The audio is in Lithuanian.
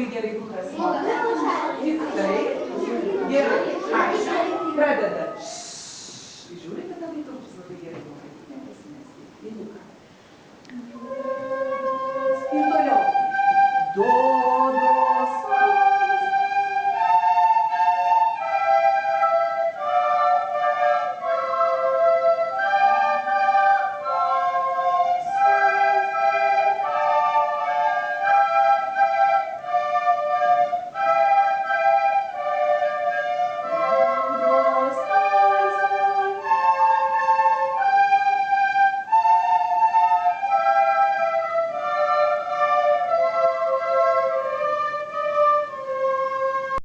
labai gerai dukas moka. Tikrai. Gerai. Ačiū. Pradeda. Žiūrite, tada įtrūks labai gerai moka. Nepasimesti. Į duką. Ir toliau. Do.